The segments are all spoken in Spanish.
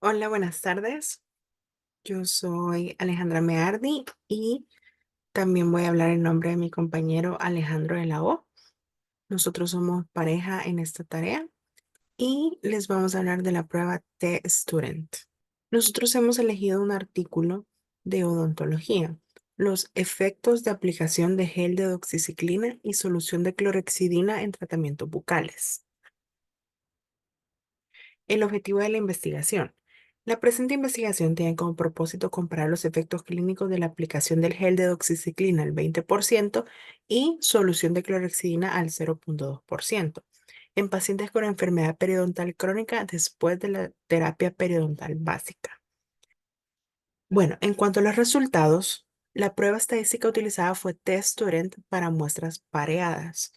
Hola, buenas tardes. Yo soy Alejandra Meardi y también voy a hablar en nombre de mi compañero Alejandro de la O. Nosotros somos pareja en esta tarea y les vamos a hablar de la prueba T-Student. Nosotros hemos elegido un artículo de odontología, los efectos de aplicación de gel de doxiciclina y solución de clorhexidina en tratamientos bucales. El objetivo de la investigación. La presente investigación tiene como propósito comparar los efectos clínicos de la aplicación del gel de doxiciclina al 20% y solución de clorhexidina al 0,2% en pacientes con enfermedad periodontal crónica después de la terapia periodontal básica. Bueno, en cuanto a los resultados, la prueba estadística utilizada fue T-Student para muestras pareadas.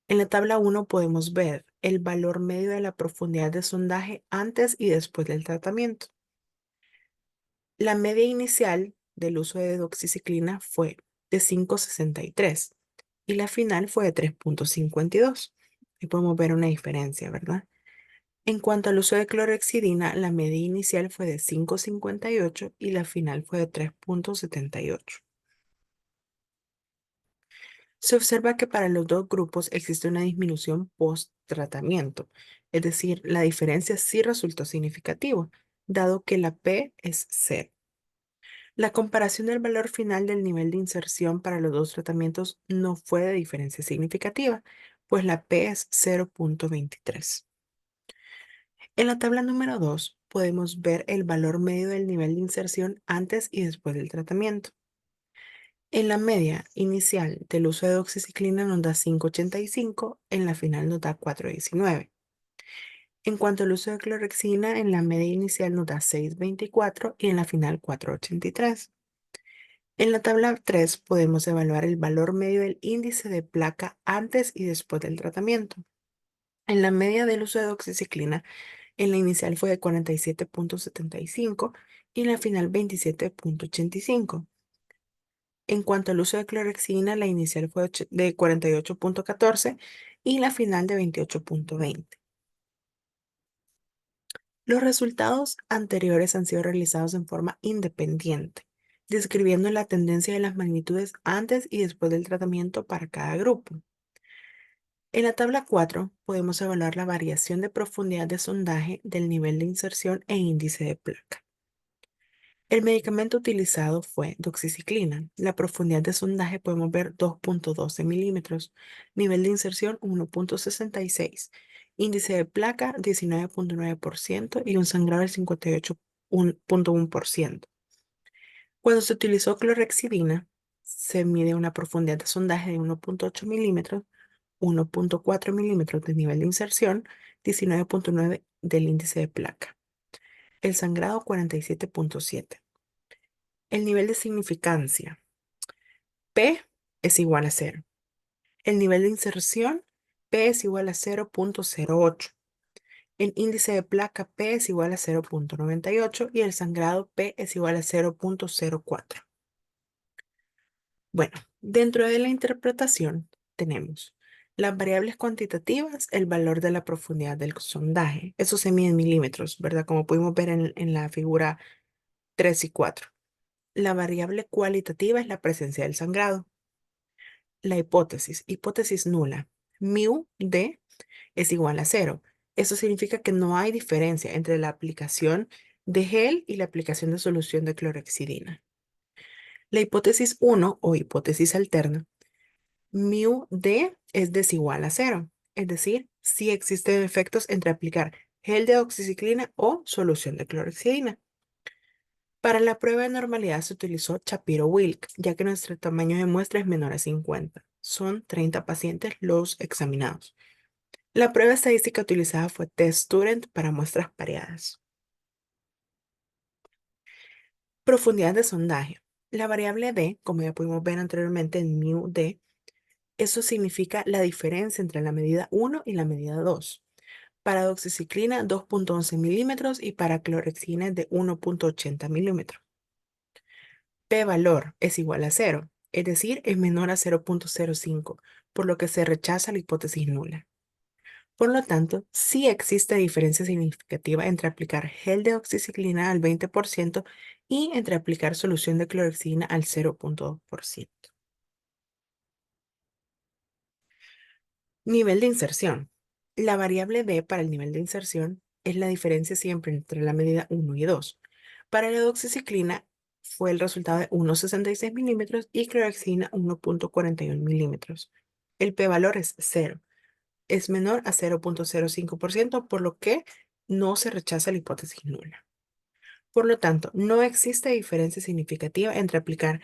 En la tabla 1 podemos ver el valor medio de la profundidad de sondaje antes y después del tratamiento. La media inicial del uso de doxiciclina fue de 5,63 y la final fue de 3,52. Ahí podemos ver una diferencia, ¿verdad? En cuanto al uso de clorhexidina, la media inicial fue de 5,58 y la final fue de 3,78. Se observa que para los dos grupos existe una disminución post-tratamiento, es decir, la diferencia sí resultó significativa, dado que la P es cero. La comparación del valor final del nivel de inserción para los dos tratamientos no fue de diferencia significativa, pues la P es 0,23. En la tabla número 2 podemos ver el valor medio del nivel de inserción antes y después del tratamiento. En la media inicial del uso de doxiciclina nos da 5,85, en la final nos da 4,19. En cuanto al uso de clorhexidina, en la media inicial nos da 6,24 y en la final 4,83. En la tabla 3 podemos evaluar el valor medio del índice de placa antes y después del tratamiento. En la media del uso de doxiciclina, en la inicial fue de 47,75 y en la final 27,85. En cuanto al uso de clorhexidina, la inicial fue de 48,14 y la final de 28,20. Los resultados anteriores han sido realizados en forma independiente, describiendo la tendencia de las magnitudes antes y después del tratamiento para cada grupo. En la tabla 4 podemos evaluar la variación de profundidad de sondaje del nivel de inserción e índice de placa. El medicamento utilizado fue doxiciclina. La profundidad de sondaje podemos ver 2,12 milímetros, nivel de inserción 1,66, índice de placa 19,9% y un sangrado del 58,1%. Cuando se utilizó clorhexidina, se mide una profundidad de sondaje de 1,8 milímetros, 1,4 milímetros de nivel de inserción, 19,9 del índice de placa. El sangrado 47,7. El nivel de significancia. P es igual a cero. El nivel de inserción. P es igual a 0,08. El índice de placa P es igual a 0,98 y el sangrado P es igual a 0,04. Bueno, dentro de la interpretación tenemos las variables cuantitativas, el valor de la profundidad del sondaje. Eso se mide en milímetros, ¿verdad? Como pudimos ver en la figura 3 y 4. La variable cualitativa es la presencia del sangrado. La hipótesis nula. Mu D es igual a cero. Eso significa que no hay diferencia entre la aplicación de gel y la aplicación de solución de clorhexidina. La hipótesis 1 o hipótesis alterna. Mu D es desigual a cero. Es decir, si existen efectos entre aplicar gel de oxiciclina o solución de clorhexidina. Para la prueba de normalidad se utilizó Shapiro-Wilk, ya que nuestro tamaño de muestra es menor a 50. Son 30 pacientes los examinados. La prueba estadística utilizada fue T-Student para muestras pareadas. Profundidad de sondaje. La variable D, como ya pudimos ver anteriormente en mu D, eso significa la diferencia entre la medida 1 y la medida 2. Para doxiciclina 2,11 milímetros y para clorhexidina de 1,80 milímetros. P-valor es igual a cero, es decir, es menor a 0,05, por lo que se rechaza la hipótesis nula. Por lo tanto, sí existe diferencia significativa entre aplicar gel de oxiciclina al 20% y entre aplicar solución de clorexidina al 0,2%. Nivel de inserción. La variable D para el nivel de inserción es la diferencia siempre entre la medida 1 y 2. Para la doxiciclina fue el resultado de 1,66 milímetros y clorexidina 1,41 milímetros. El p-valor es 0. Es menor a 0,05%, por lo que no se rechaza la hipótesis nula. Por lo tanto, no existe diferencia significativa entre aplicar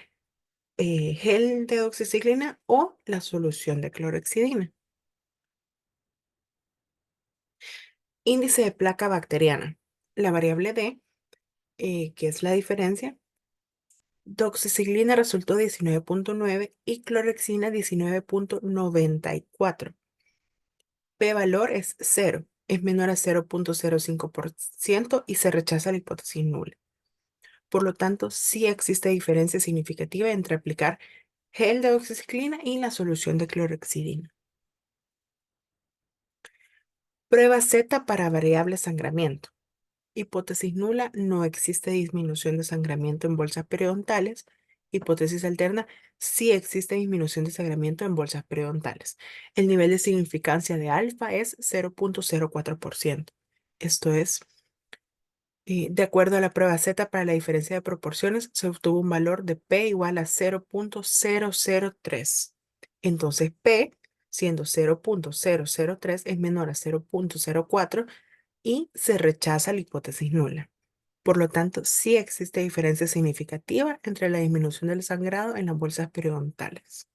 gel de doxiciclina o la solución de clorexidina. Índice de placa bacteriana. La variable D, que es la diferencia, doxiciclina resultó 19,9 y clorexina 19,94. P-valor es 0, es menor a 0,05% y se rechaza la hipótesis nula. Por lo tanto, sí existe diferencia significativa entre aplicar gel de doxiciclina y la solución de clorexidina. Prueba Z para variable sangramiento. Hipótesis nula, no existe disminución de sangramiento en bolsas periodontales. Hipótesis alterna, sí existe disminución de sangramiento en bolsas periodontales. El nivel de significancia de alfa es 0,04%. Esto es, de acuerdo a la prueba Z para la diferencia de proporciones, se obtuvo un valor de P igual a 0,003. Entonces, P, siendo 0,003, es menor a 0,04 y se rechaza la hipótesis nula. Por lo tanto, sí existe diferencia significativa entre la disminución del sangrado en las bolsas periodontales.